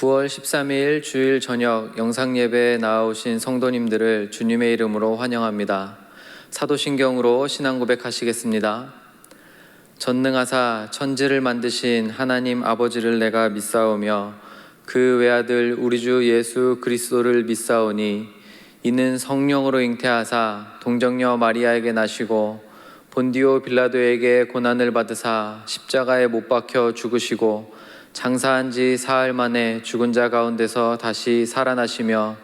9월 13일 주일 저녁 영상예배에 나오신 성도님들을 주님의 이름으로 환영합니다. 사도신경으로 신앙 고백하시겠습니다. 전능하사 천지를 만드신 하나님 아버지를 내가 믿사오며 그 외아들 우리 주 예수 그리스도를 믿사오니 이는 성령으로 잉태하사 동정녀 마리아에게 나시고 본디오 빌라도에게 고난을 받으사 십자가에 못 박혀 죽으시고 장사한 지 사흘 만에 죽은 자 가운데서 다시 살아나시며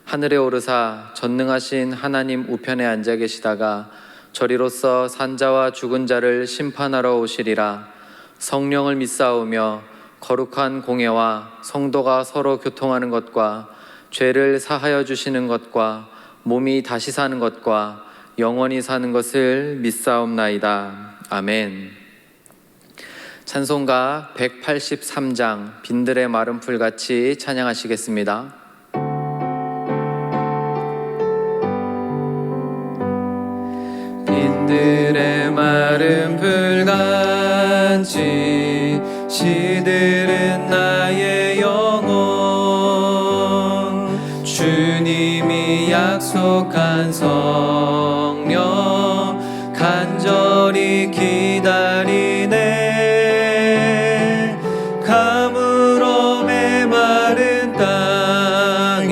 하늘에 오르사 전능하신 하나님 우편에 앉아 계시다가 저리로서 산자와 죽은 자를 심판하러 오시리라. 성령을 믿사오며 거룩한 공예와 성도가 서로 교통하는 것과 죄를 사하여 주시는 것과 몸이 다시 사는 것과 영원히 사는 것을 믿사옵나이다. 아멘. 찬송가 183장 빈들의 마른 풀같이 찬양하시겠습니다. 빈들의 마른 풀같이 시들은 나의 영혼, 주님이 약속한 성령 간절히 기다리네. 가물어 메마른 땅에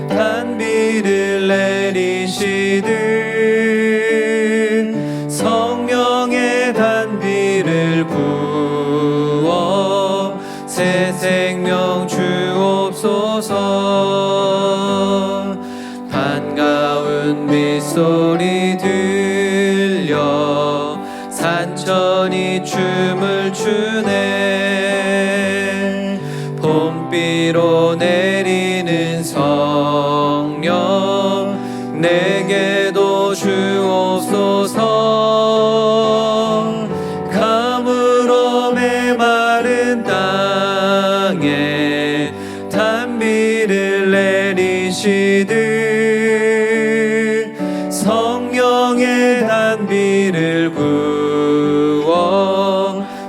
단비를 내리시듯 성령의 단비를 부어 새 생명 주옵소서. 반가운 빗소리 들려 산천이 춤을 추네. 봄비로 내리는 성령 내게도 주옵소서. 가물어 메마른 땅에 단비를 내리시듯 성령의 단비를 부어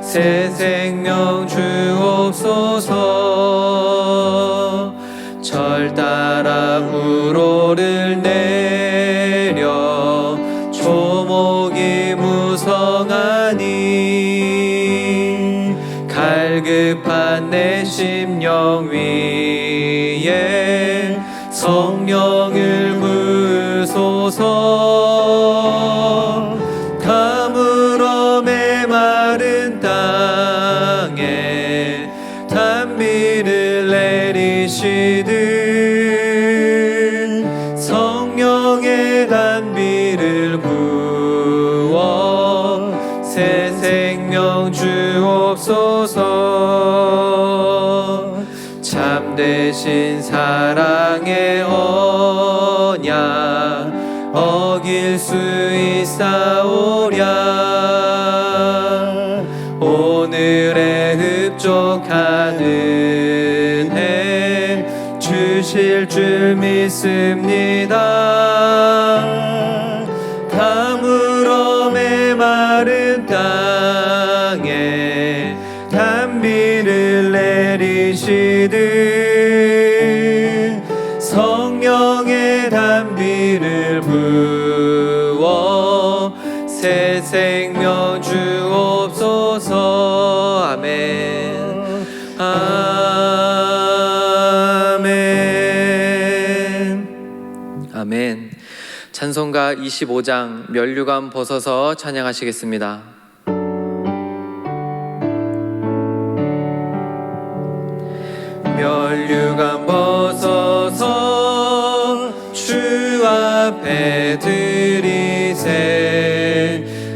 새 생명 주옵소서. 절 따라 우로를 내려 초목이 무성하니 갈급한 내 심령 위에 성령을 부으소서. 가물어 메마른 땅에 단비를 내리시듯 성령의 단비를 부어 새 생명 주옵소서. 참되신 사랑의 언약 어길 수 있사오랴. 오늘의 흡족한 은혜 주실 줄 믿습니다. 가물어 메마른 땅에 단비를 내리시듯 성령의 단비를 부어 새 생명 주옵소서. 아멘. 아멘. 아멘. 찬송가 25장 면류관 벗어서 찬양하시겠습니다. 면류관 벗어서 주 앞에 드리세.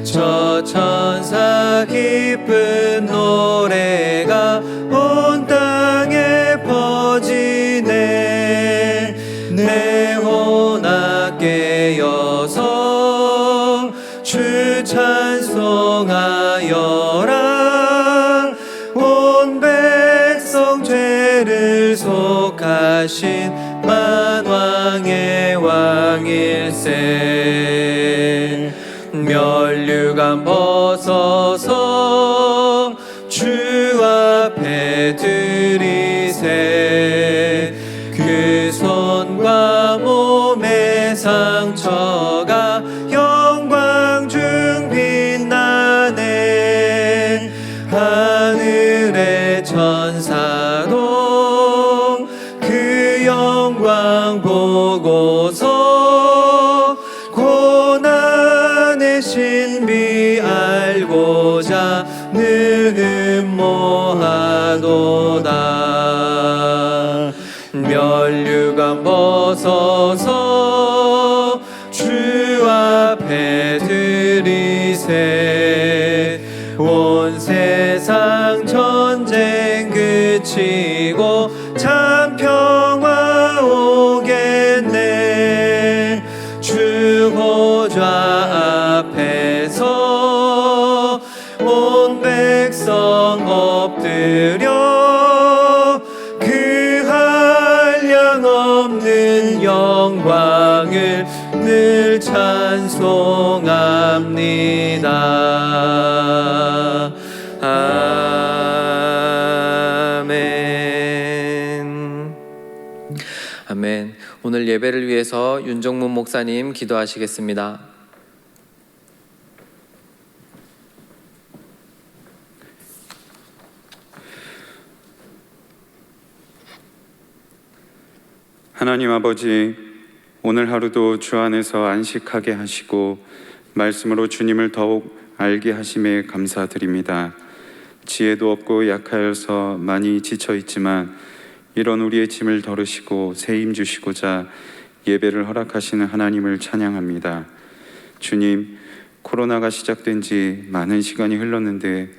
저 천사 기쁜 노래가 온 땅에 퍼지네. 내 혼악 깨어서 주 찬송하여라. 온 백성 죄를 속하신 만왕의 왕일세. 면류관 벗어서 주 앞에 드리세. 주시고자 늘 음모하도다. 면류관 벗어서 주 앞에 드리세. 온 세상 전쟁 그치고 참 평화 오겠네. 주 보좌 앞에서 온 백성 엎드려 그 한량없는 영광을 늘 찬송합니다. 아멘. 아멘. 오늘 예배를 위해서 윤정문 목사님 기도하시겠습니다. 하나님 아버지, 오늘 하루도 주 안에서 안식하게 하시고 말씀으로 주님을 더욱 알게 하심에 감사드립니다. 지혜도 없고 약하여서 많이 지쳐 있지만 이런 우리의 짐을 덜으시고 새 힘 주시고자 예배를 허락하시는 하나님을 찬양합니다. 주님, 코로나가 시작된 지 많은 시간이 흘렀는데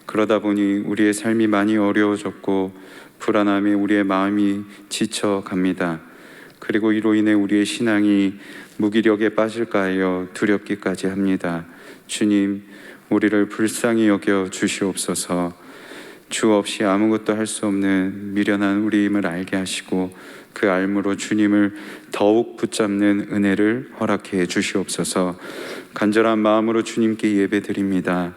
그러다 보니 우리의 삶이 많이 어려워졌고 불안함에 우리의 마음이 지쳐갑니다. 그리고 이로 인해 우리의 신앙이 무기력에 빠질까 하여 두렵기까지 합니다. 주님, 우리를 불쌍히 여겨 주시옵소서. 주 없이 아무것도 할 수 없는 미련한 우리임을 알게 하시고 그 알므로 주님을 더욱 붙잡는 은혜를 허락해 주시옵소서. 간절한 마음으로 주님께 예배드립니다.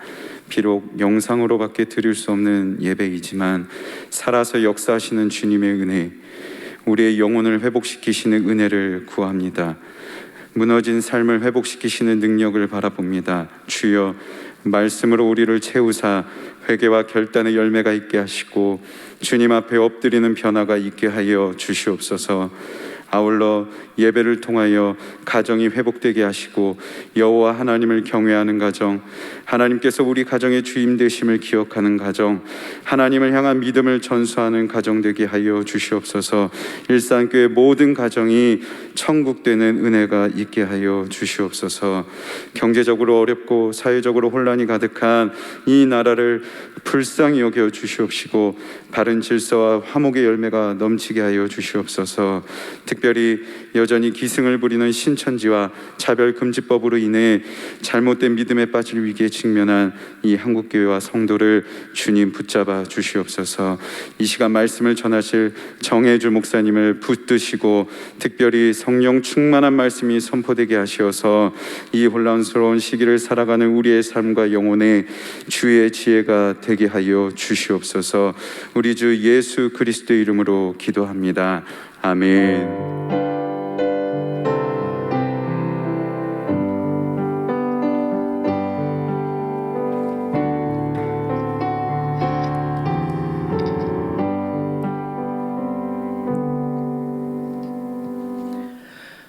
비록 영상으로밖에 드릴 수 없는 예배이지만 살아서 역사하시는 주님의 은혜, 우리의 영혼을 회복시키시는 은혜를 구합니다. 무너진 삶을 회복시키시는 능력을 바라봅니다. 주여, 말씀으로 우리를 채우사 회개와 결단의 열매가 있게 하시고 주님 앞에 엎드리는 변화가 있게 하여 주시옵소서. 아울러 예배를 통하여 가정이 회복되게 하시고 여호와 하나님을 경외하는 가정, 하나님께서 우리 가정의 주임 되심을 기억하는 가정, 하나님을 향한 믿음을 전수하는 가정 되게 하여 주시옵소서. 일산교회 모든 가정이 천국 되는 은혜가 있게 하여 주시옵소서. 경제적으로 어렵고 사회적으로 혼란이 가득한 이 나라를 불쌍히 여겨 주시옵시고 바른 질서와 화목의 열매가 넘치게 하여 주시옵소서. 특별히 여전히 기승을 부리는 신천지와 차별금지법으로 인해 잘못된 믿음에 빠질 위기에 직면한 이 한국교회와 성도를 주님 붙잡아 주시옵소서. 이 시간 말씀을 전하실 정혜주 목사님을 붙드시고 특별히 성령 충만한 말씀이 선포되게 하시어서 이 혼란스러운 시기를 살아가는 우리의 삶과 영혼에 주의 지혜가 되게 하여 주시옵소서. 우리 주 예수 그리스도의 이름으로 기도합니다. 아멘.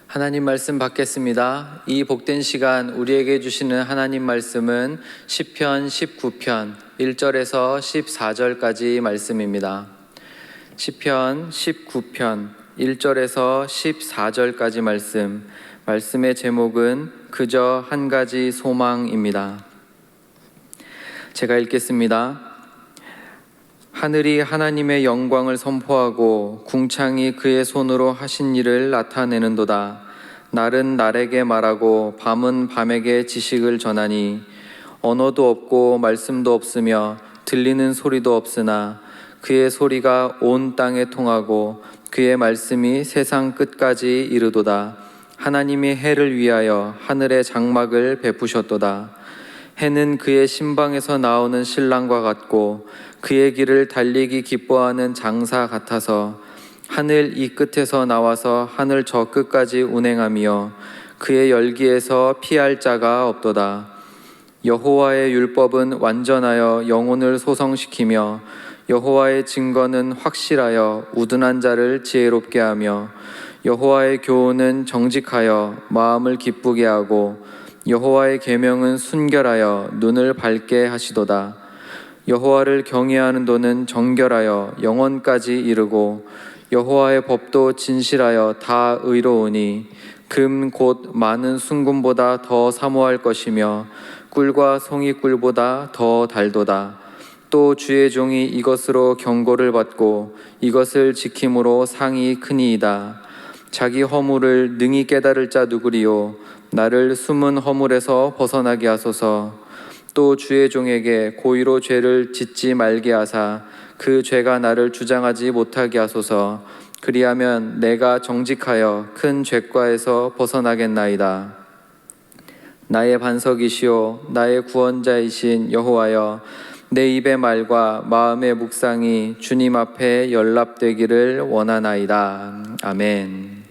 하나님 말씀 받겠습니다. 이 복된 시간 우리에게 주시는 하나님 말씀은 시편 19편 1절에서 14절까지 말씀입니다. 시편 19편 1절에서 14절까지 말씀의 제목은 그저 한 가지 소망입니다. 제가 읽겠습니다. 하늘이 하나님의 영광을 선포하고 궁창이 그의 손으로 하신 일을 나타내는도다. 날은 날에게 말하고 밤은 밤에게 지식을 전하니 언어도 없고 말씀도 없으며 들리는 소리도 없으나 그의 소리가 온 땅에 통하고 그의 말씀이 세상 끝까지 이르도다. 하나님이 해를 위하여 하늘의 장막을 베푸셨도다. 해는 그의 신방에서 나오는 신랑과 같고 그의 길을 달리기 기뻐하는 장사 같아서 하늘 이 끝에서 나와서 하늘 저 끝까지 운행하며 그의 열기에서 피할 자가 없도다. 여호와의 율법은 완전하여 영혼을 소성시키며 여호와의 증거는 확실하여 우둔한 자를 지혜롭게 하며 여호와의 교훈은 정직하여 마음을 기쁘게 하고 여호와의 계명은 순결하여 눈을 밝게 하시도다. 여호와를 경외하는 도는 정결하여 영원까지 이르고 여호와의 법도 진실하여 다 의로우니 금 곧 많은 순금보다 더 사모할 것이며 꿀과 송이꿀보다 더 달도다. 또 주의 종이 이것으로 경고를 받고 이것을 지킴으로 상이 크니이다. 자기 허물을 능히 깨달을 자 누구리요. 나를 숨은 허물에서 벗어나게 하소서. 또 주의 종에게 고의로 죄를 짓지 말게 하사 그 죄가 나를 주장하지 못하게 하소서. 그리하면 내가 정직하여 큰 죄과에서 벗어나겠나이다. 나의 반석이시오 나의 구원자이신 여호와여, 내 입의 말과 마음의 묵상이 주님 앞에 연락되기를 원하나이다. 아멘.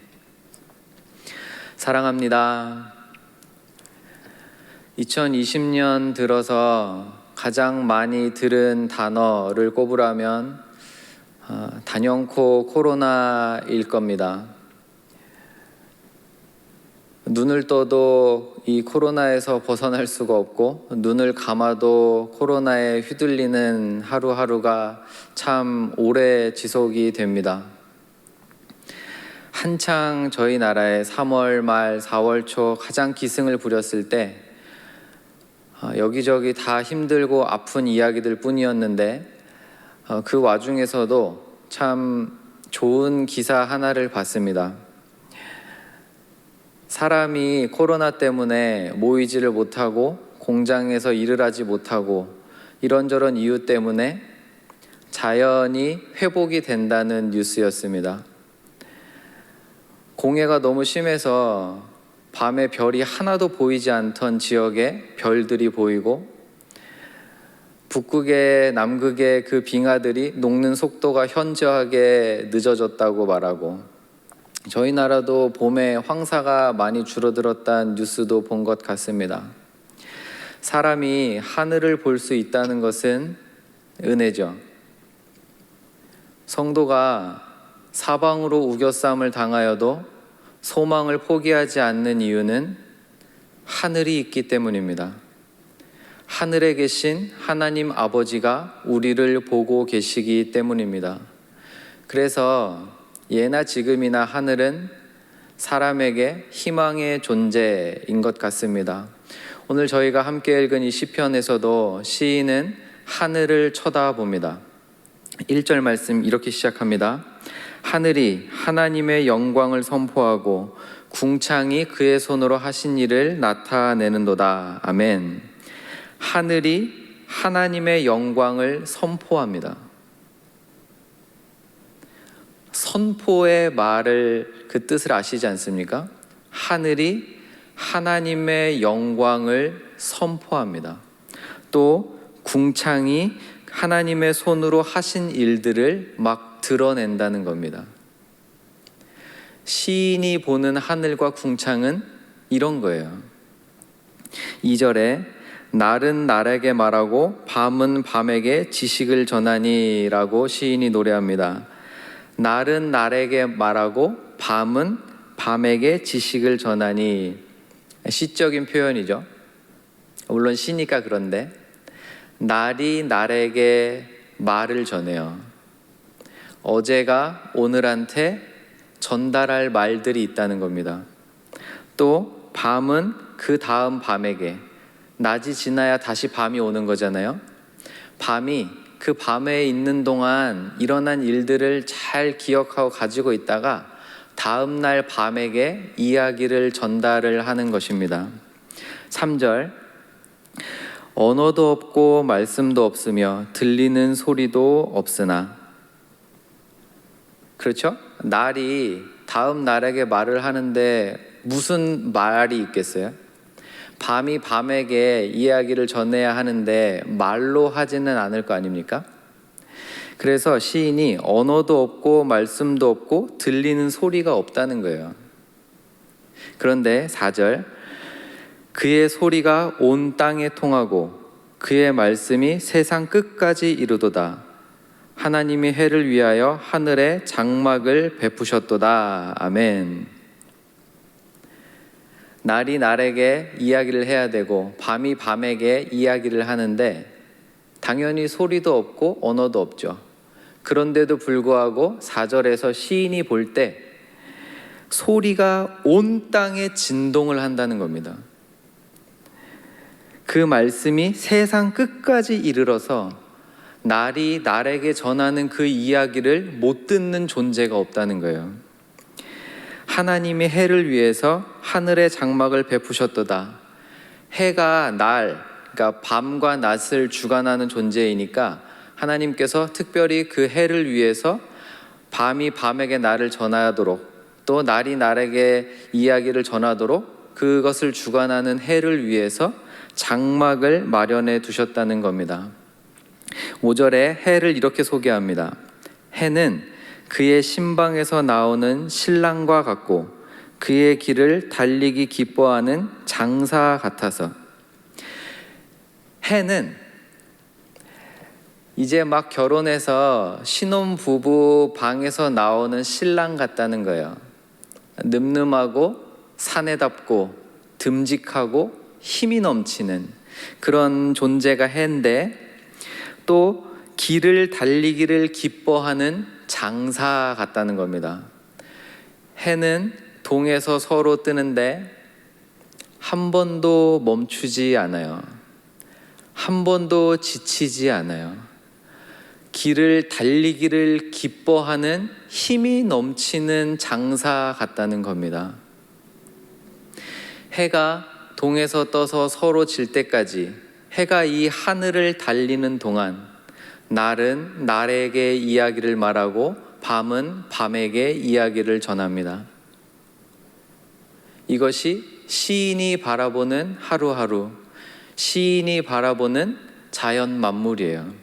사랑합니다. 2020년 들어서 가장 많이 들은 단어를 꼽으라면 단연코 코로나일 겁니다. 눈을 떠도 이 코로나에서 벗어날 수가 없고 눈을 감아도 코로나에 휘둘리는 하루하루가 참 오래 지속이 됩니다. 한창 저희 나라에 3월 말 4월 초 가장 기승을 부렸을 때 여기저기 다 힘들고 아픈 이야기들 뿐이었는데 그 와중에서도 참 좋은 기사 하나를 봤습니다. 사람이 코로나 때문에 모이지를 못하고 공장에서 일을 하지 못하고 이런저런 이유 때문에 자연이 회복이 된다는 뉴스였습니다. 공해가 너무 심해서 밤에 별이 하나도 보이지 않던 지역에 별들이 보이고 북극의 남극의 그 빙하들이 녹는 속도가 현저하게 늦어졌다고 말하고 저희 나라도 봄에 황사가 많이 줄어들었다는 뉴스도 본 것 같습니다. 사람이 하늘을 볼 수 있다는 것은 은혜죠. 성도가 사방으로 우겨쌈을 당하여도 소망을 포기하지 않는 이유는 하늘이 있기 때문입니다. 하늘에 계신 하나님 아버지가 우리를 보고 계시기 때문입니다. 그래서 예나 지금이나 하늘은 사람에게 희망의 존재인 것 같습니다. 오늘 저희가 함께 읽은 이 시편에서도 시인은 하늘을 쳐다봅니다. 1절 말씀 이렇게 시작합니다. 하늘이 하나님의 영광을 선포하고 궁창이 그의 손으로 하신 일을 나타내는도다. 아멘. 하늘이 하나님의 영광을 선포합니다. 선포의 말을 그 뜻을 아시지 않습니까? 하늘이 하나님의 영광을 선포합니다. 또 궁창이 하나님의 손으로 하신 일들을 막 드러낸다는 겁니다. 시인이 보는 하늘과 궁창은 이런 거예요. 2절에 날은 날에게 말하고 밤은 밤에게 지식을 전하니 라고 시인이 노래합니다. 날은 날에게 말하고 밤은 밤에게 지식을 전하니, 시적인 표현이죠. 물론 시니까 그런데 날이 날에게 말을 전해요. 어제가 오늘한테 전달할 말들이 있다는 겁니다. 또 밤은 그 다음 밤에게, 낮이 지나야 다시 밤이 오는 거잖아요. 밤이 그 밤에 있는 동안 일어난 일들을 잘 기억하고 가지고 있다가 다음 날 밤에게 이야기를 전달을 하는 것입니다. 3절 언어도 없고 말씀도 없으며 들리는 소리도 없으나. 그렇죠? 날이 다음 날에게 말을 하는데 무슨 말이 있겠어요? 밤이 밤에게 이야기를 전해야 하는데 말로 하지는 않을 거 아닙니까? 그래서 시인이 언어도 없고 말씀도 없고 들리는 소리가 없다는 거예요. 그런데 4절 그의 소리가 온 땅에 통하고 그의 말씀이 세상 끝까지 이르도다. 하나님이 해를 위하여 하늘에 장막을 베푸셨도다. 아멘. 날이 날에게 이야기를 해야 되고 밤이 밤에게 이야기를 하는데 당연히 소리도 없고 언어도 없죠. 그런데도 불구하고 4절에서 시인이 볼 때 소리가 온 땅에 진동을 한다는 겁니다. 그 말씀이 세상 끝까지 이르러서 날이 날에게 전하는 그 이야기를 못 듣는 존재가 없다는 거예요. 하나님이 해를 위해서 하늘의 장막을 베푸셨도다. 해가 그러니까 밤과 낮을 주관하는 존재이니까 하나님께서 특별히 그 해를 위해서 밤이 밤에게 날을 전하도록, 또 날이 날에게 이야기를 전하도록 그것을 주관하는 해를 위해서 장막을 마련해 두셨다는 겁니다. 5절에 해를 이렇게 소개합니다. 해는 그의 신방에서 나오는 신랑과 같고 그의 길을 달리기 기뻐하는 장사 같아서. 해는 이제 막 결혼해서 신혼부부 방에서 나오는 신랑 같다는 거예요. 늠름하고 사내답고 듬직하고 힘이 넘치는 그런 존재가 해인데, 또 길을 달리기를 기뻐하는 장사 같다는 겁니다. 해는 동에서 서로 뜨는데 한 번도 멈추지 않아요. 한 번도 지치지 않아요. 길을 달리기를 기뻐하는 힘이 넘치는 장사 같다는 겁니다. 해가 동에서 떠서 서로 질 때까지, 해가 이 하늘을 달리는 동안 날은 날에게 이야기를 말하고 밤은 밤에게 이야기를 전합니다. 이것이 시인이 바라보는 하루하루, 시인이 바라보는 자연 만물이에요.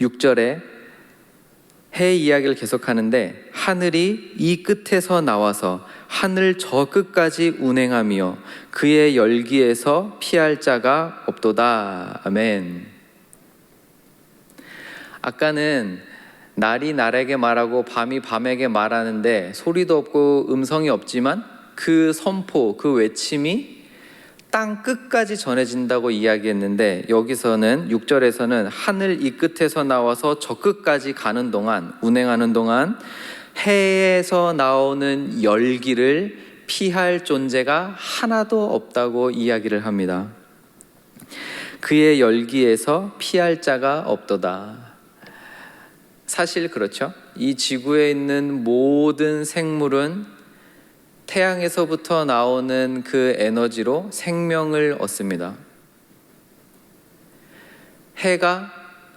6절에 해 이야기를 계속하는데 하늘이 이 끝에서 나와서 하늘 저 끝까지 운행하며 그의 열기에서 피할 자가 없도다. 아멘. 아까는 날이 날에게 말하고 밤이 밤에게 말하는데 소리도 없고 음성이 없지만 그 선포, 그 외침이 땅 끝까지 전해진다고 이야기했는데, 여기서는 6절에서는 하늘 이 끝에서 나와서 저 끝까지 가는 동안, 운행하는 동안 해에서 나오는 열기를 피할 존재가 하나도 없다고 이야기를 합니다. 그의 열기에서 피할 자가 없도다. 사실 그렇죠. 이 지구에 있는 모든 생물은 태양에서부터 나오는 그 에너지로 생명을 얻습니다. 해가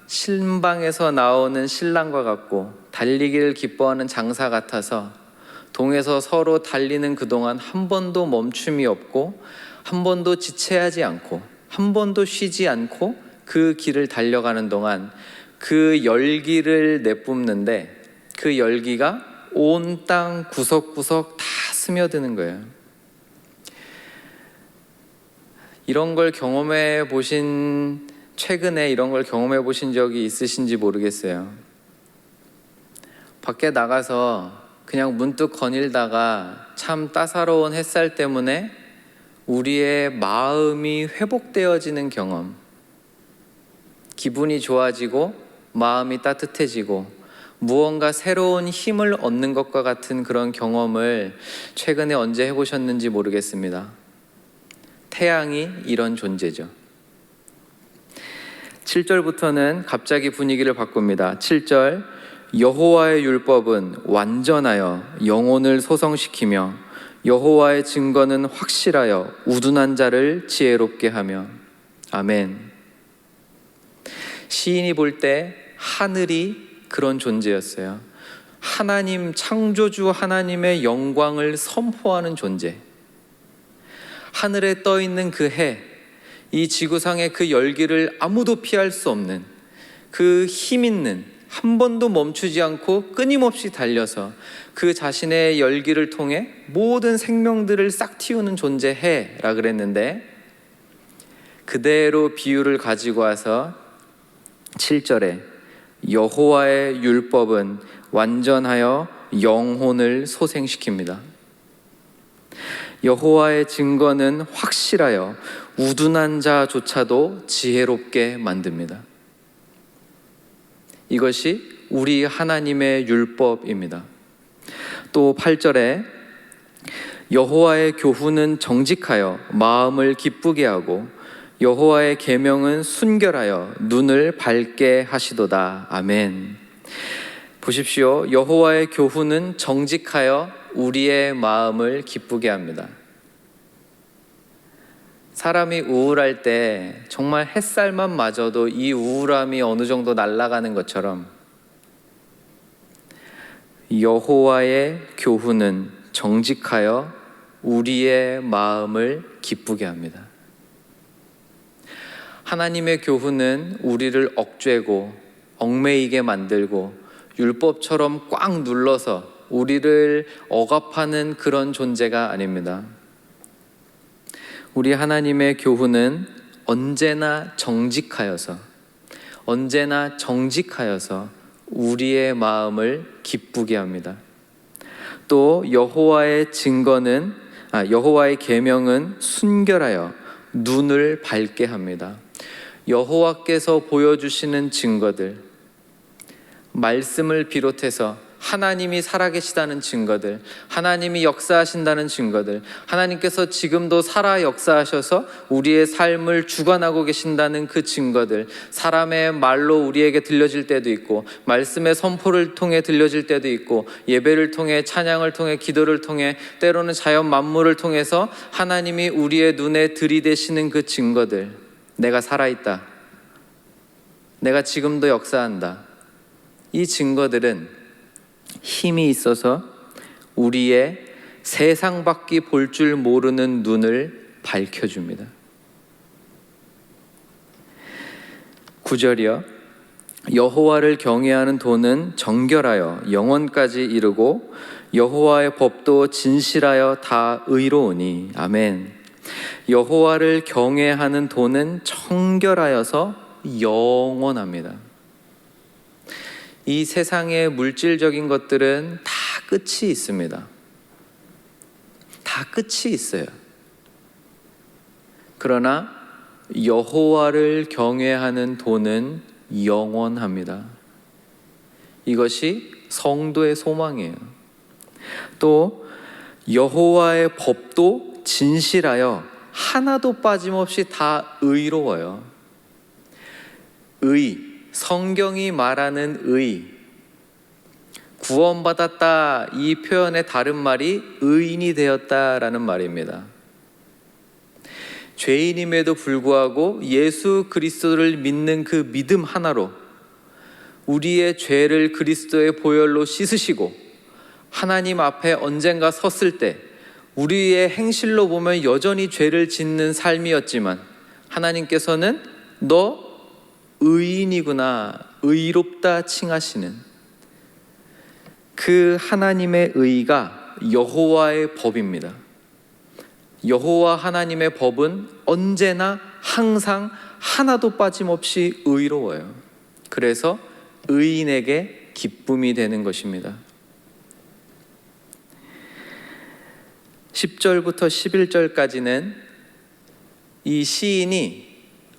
신방에서 나오는 신랑과 같고 달리기를 기뻐하는 장사 같아서 동에서 서로 달리는 그동안 한 번도 멈춤이 없고 한 번도 지체하지 않고 한 번도 쉬지 않고 그 길을 달려가는 동안 그 열기를 내뿜는데, 그 열기가 온 땅 구석구석 다 스며드는 거예요. 최근에 이런 걸 경험해 보신 적이 있으신지 모르겠어요. 밖에 나가서 그냥 문득 거닐다가 참 따사로운 햇살 때문에 우리의 마음이 회복되어지는 경험, 기분이 좋아지고 마음이 따뜻해지고 무언가 새로운 힘을 얻는 것과 같은 그런 경험을 최근에 언제 해보셨는지 모르겠습니다. 태양이 이런 존재죠. 7절부터는 갑자기 분위기를 바꿉니다. 7절, 여호와의 율법은 완전하여 영혼을 소성시키며 여호와의 증거는 확실하여 우둔한 자를 지혜롭게 하며. 아멘. 시인이 볼 때 하늘이 그런 존재였어요. 하나님, 창조주 하나님의 영광을 선포하는 존재. 하늘에 떠 있는 그 해, 이 지구상의 그 열기를 아무도 피할 수 없는 그 힘 있는, 한 번도 멈추지 않고 끊임없이 달려서 그 자신의 열기를 통해 모든 생명들을 싹 틔우는 존재 해라 그랬는데, 그대로 비유를 가지고 와서 7절에 여호와의 율법은 완전하여 영혼을 소생시킵니다. 여호와의 증거는 확실하여 우둔한 자조차도 지혜롭게 만듭니다. 이것이 우리 하나님의 율법입니다. 또 8절에 여호와의 교훈은 정직하여 마음을 기쁘게 하고 여호와의 계명은 순결하여 눈을 밝게 하시도다. 아멘. 보십시오. 여호와의 교훈은 정직하여 우리의 마음을 기쁘게 합니다. 사람이 우울할 때 정말 햇살만 맞아도 이 우울함이 어느 정도 날아가는 것처럼 여호와의 교훈은 정직하여 우리의 마음을 기쁘게 합니다. 하나님의 교훈은 우리를 억죄고 얽매이게 만들고 율법처럼 꽉 눌러서 우리를 억압하는 그런 존재가 아닙니다. 우리 하나님의 교훈은 언제나 정직하여서 우리의 마음을 기쁘게 합니다. 또 여호와의 계명은 순결하여 눈을 밝게 합니다. 여호와께서 보여주시는 증거들, 말씀을 비롯해서 하나님이 살아계시다는 증거들, 하나님이 역사하신다는 증거들, 하나님께서 지금도 살아 역사하셔서 우리의 삶을 주관하고 계신다는 그 증거들, 사람의 말로 우리에게 들려질 때도 있고 말씀의 선포를 통해 들려질 때도 있고 예배를 통해, 찬양을 통해, 기도를 통해, 때로는 자연 만물을 통해서 하나님이 우리의 눈에 들이대시는 그 증거들, 내가 살아있다, 내가 지금도 역사한다, 이 증거들은 힘이 있어서 우리의 세상 밖이 볼 줄 모르는 눈을 밝혀줍니다. 9절이요. 여호와를 경외하는 도는 정결하여 영원까지 이르고 여호와의 법도 진실하여 다 의로우니. 아멘. 여호와를 경외하는 도는 정결하여서 영원합니다. 이 세상의 물질적인 것들은 다 끝이 있습니다. 다 끝이 있어요. 그러나 여호와를 경외하는 도는 영원합니다. 이것이 성도의 소망이에요. 또 여호와의 법도 진실하여 하나도 빠짐없이 다 의로워요. 성경이 말하는 구원받았다, 이 표현의 다른 말이 의인이 되었다라는 말입니다. 죄인임에도 불구하고 예수 그리스도를 믿는 그 믿음 하나로 우리의 죄를 그리스도의 보혈로 씻으시고 하나님 앞에 언젠가 섰을 때 우리의 행실로 보면 여전히 죄를 짓는 삶이었지만 하나님께서는 너 의인이구나, 의롭다 칭하시는 그 하나님의 의가 여호와의 법입니다. 여호와 하나님의 법은 언제나 항상 하나도 빠짐없이 의로워요. 그래서 의인에게 기쁨이 되는 것입니다. 10절부터 11절까지는 이 시인이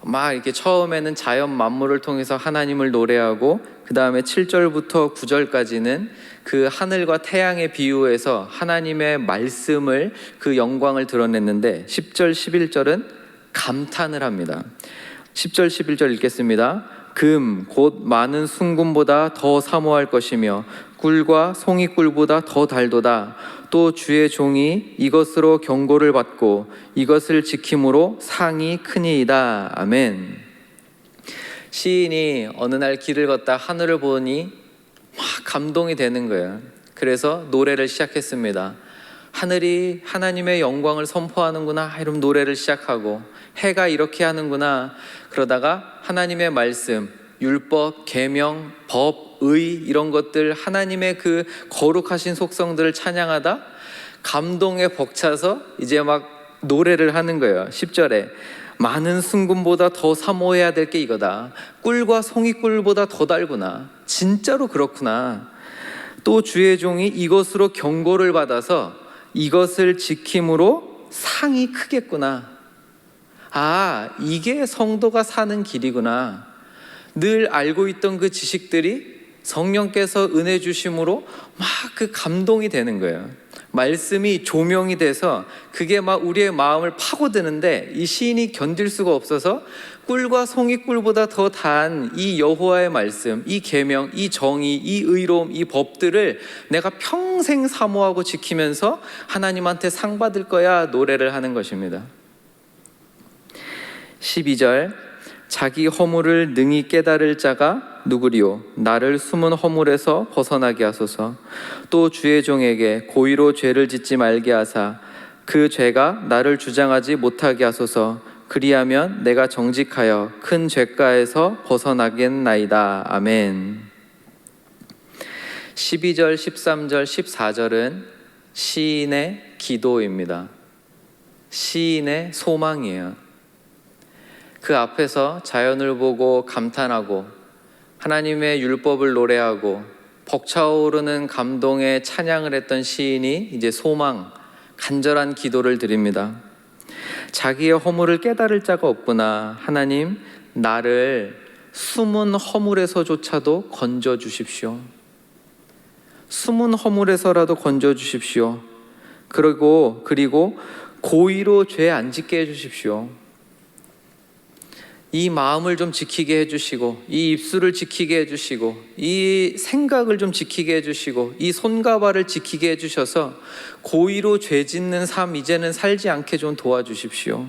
막 이렇게 처음에는 자연 만물을 통해서 하나님을 노래하고 그 다음에 7절부터 9절까지는 그 하늘과 태양에 비유해서 하나님의 말씀을, 그 영광을 드러냈는데 10절, 11절은 감탄을 합니다. 10절, 11절 읽겠습니다. 금, 곧 많은 순금보다 더 사모할 것이며 꿀과 송이꿀보다 더 달도다. 또 주의 종이 이것으로 경고를 받고 이것을 지킴으로 상이 크니이다. 아멘. 시인이 어느 날 길을 걷다 하늘을 보니 막 감동이 되는 거예요. 그래서 노래를 시작했습니다. 하늘이 하나님의 영광을 선포하는구나, 이런 노래를 시작하고, 해가 이렇게 하는구나, 그러다가 하나님의 말씀, 율법, 계명, 법, 의, 이런 것들, 하나님의 그 거룩하신 속성들을 찬양하다 감동에 벅차서 이제 막 노래를 하는 거예요. 10절에 많은 순금보다 더 사모해야 될 게 이거다. 꿀과 송이꿀보다 더 달구나. 진짜로 그렇구나. 또 주의 종이 이것으로 경고를 받아서 이것을 지킴으로 상이 크겠구나. 아, 이게 성도가 사는 길이구나. 늘 알고 있던 그 지식들이 성령께서 은혜 주심으로 막 그 감동이 되는 거예요. 말씀이 조명이 돼서 그게 막 우리의 마음을 파고드는데 이 시인이 견딜 수가 없어서 꿀과 송이꿀보다 더 단 이 여호와의 말씀, 이 계명, 이 정의, 이 의로움, 이 법들을 내가 평생 사모하고 지키면서 하나님한테 상 받을 거야 노래를 하는 것입니다. 12절, 자기 허물을 능히 깨달을 자가 누구리요? 나를 숨은 허물에서 벗어나게 하소서. 또 주의 종에게 고의로 죄를 짓지 말게 하사 그 죄가 나를 주장하지 못하게 하소서. 그리하면 내가 정직하여 큰 죄가에서 벗어나겠나이다. 아멘. 12절, 13절, 14절은 시인의 기도입니다. 시인의 소망이에요. 그 앞에서 자연을 보고 감탄하고 하나님의 율법을 노래하고 벅차오르는 감동의 찬양을 했던 시인이 이제 소망, 간절한 기도를 드립니다. 자기의 허물을 깨달을 자가 없구나. 하나님, 나를 숨은 허물에서조차도 건져 주십시오. 숨은 허물에서라도 건져 주십시오. 그리고 고의로 죄 안 짓게 해주십시오. 이 마음을 좀 지키게 해주시고, 이 입술을 지키게 해주시고, 이 생각을 좀 지키게 해주시고, 이 손과 발을 지키게 해주셔서 고의로 죄 짓는 삶 이제는 살지 않게 좀 도와주십시오.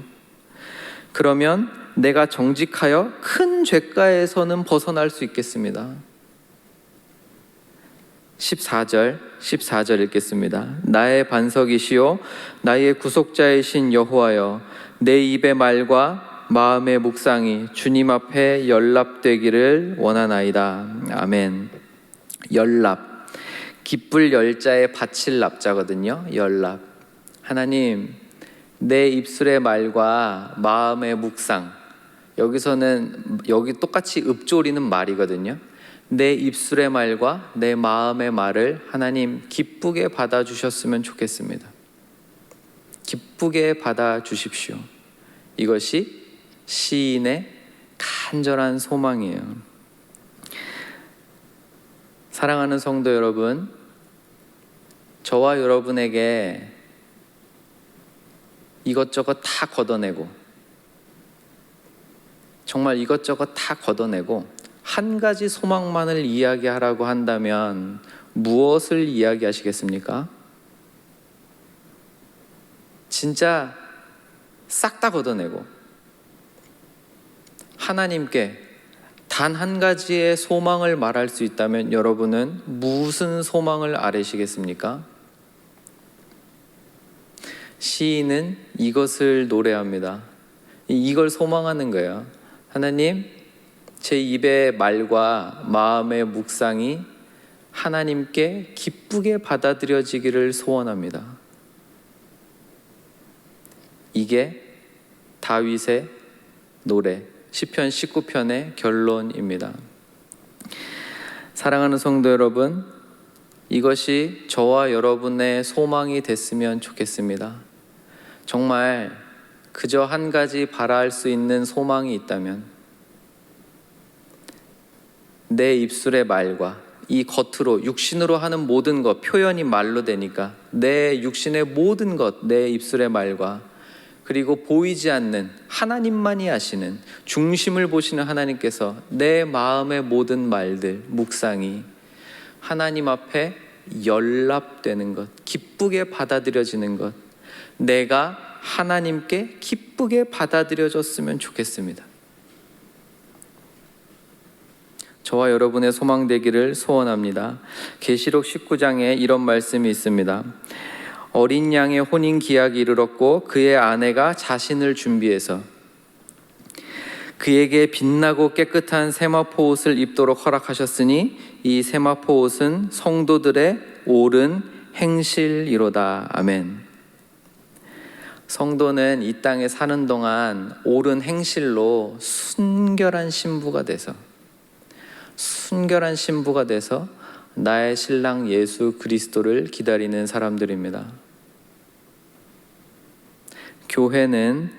그러면 내가 정직하여 큰 죄가에서는 벗어날 수 있겠습니다. 14절 읽겠습니다. 나의 반석이시요 나의 구속자이신 여호와여, 내 입의 말과 마음의 묵상이 주님 앞에 연락되기를 원하나이다. 아멘. 연락, 기쁠 열자에 바칠 납자거든요. 연락. 하나님, 내 입술의 말과 마음의 묵상, 여기 똑같이 읊조리는 말이거든요. 내 입술의 말과 내 마음의 말을 하나님 기쁘게 받아주셨으면 좋겠습니다. 기쁘게 받아주십시오. 이것이 시인의 간절한 소망이에요. 사랑하는 성도 여러분, 저와 여러분에게 이것저것 다 걷어내고, 정말 이것저것 다 걷어내고 한 가지 소망만을 이야기하라고 한다면 무엇을 이야기하시겠습니까? 진짜 싹 다 걷어내고 하나님께 단 한 가지의 소망을 말할 수 있다면 여러분은 무슨 소망을 아뢰시겠습니까? 시인은 이것을 노래합니다. 이걸 소망하는 거예요. 하나님, 제 입의 말과 마음의 묵상이 하나님께 기쁘게 받아들여지기를 소원합니다. 이게 다윗의 노래, 시편 19편의 결론입니다. 사랑하는 성도 여러분, 이것이 저와 여러분의 소망이 됐으면 좋겠습니다. 정말 그저 한 가지 바라할 수 있는 소망이 있다면 내 입술의 말과 이 겉으로 육신으로 하는 모든 것, 표현이 말로 되니까 내 육신의 모든 것, 내 입술의 말과 그리고 보이지 않는 하나님만이 아시는 중심을 보시는 하나님께서 내 마음의 모든 말들, 묵상이 하나님 앞에 연락되는 것, 기쁘게 받아들여지는 것, 내가 하나님께 기쁘게 받아들여졌으면 좋겠습니다. 저와 여러분의 소망 되기를 소원합니다. 계시록 19장에 이런 말씀이 있습니다. 어린 양의 혼인 기약이 이르렀고 그의 아내가 자신을 준비해서 그에게 빛나고 깨끗한 세마포 옷을 입도록 허락하셨으니 이 세마포 옷은 성도들의 옳은 행실이로다. 아멘. 성도는 이 땅에 사는 동안 옳은 행실로 순결한 신부가 돼서 나의 신랑 예수 그리스도를 기다리는 사람들입니다. 교회는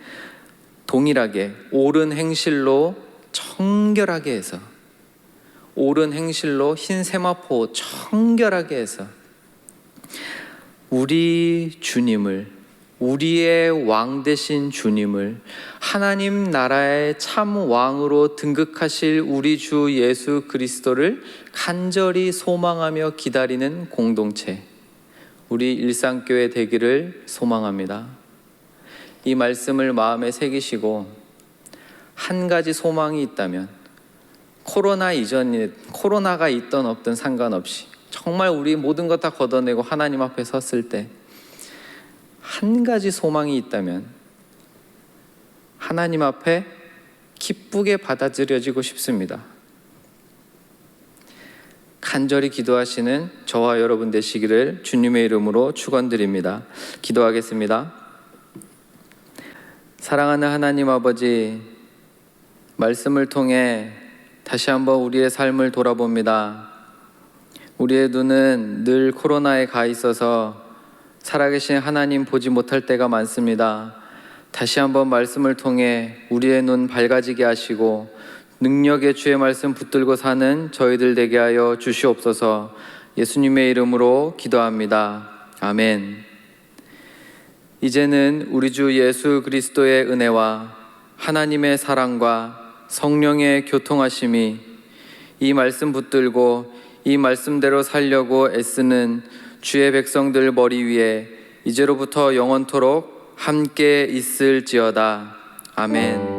동일하게 옳은 행실로 청결하게 해서, 옳은 행실로 흰 세마포 청결하게 해서 우리 주님을, 우리의 왕 되신 주님을, 하나님 나라의 참 왕으로 등극하실 우리 주 예수 그리스도를 간절히 소망하며 기다리는 공동체, 우리 일상교회 되기를 소망합니다. 이 말씀을 마음에 새기시고 한 가지 소망이 있다면, 코로나가 있던 없든 상관없이 정말 우리 모든 것 다 걷어내고 하나님 앞에 섰을 때 한 가지 소망이 있다면 하나님 앞에 기쁘게 받아들여지고 싶습니다. 간절히 기도하시는 저와 여러분 되시기를 주님의 이름으로 축원드립니다. 기도하겠습니다. 사랑하는 하나님 아버지, 말씀을 통해 다시 한번 우리의 삶을 돌아봅니다. 우리의 눈은 늘 코로나에 가 있어서 살아계신 하나님 보지 못할 때가 많습니다. 다시 한번 말씀을 통해 우리의 눈 밝아지게 하시고 능력의 주의 말씀 붙들고 사는 저희들 되게 하여 주시옵소서. 예수님의 이름으로 기도합니다. 아멘. 이제는 우리 주 예수 그리스도의 은혜와 하나님의 사랑과 성령의 교통하심이 이 말씀 붙들고 이 말씀대로 살려고 애쓰는 주의 백성들 머리 위에 이제로부터 영원토록 함께 있을지어다. 아멘.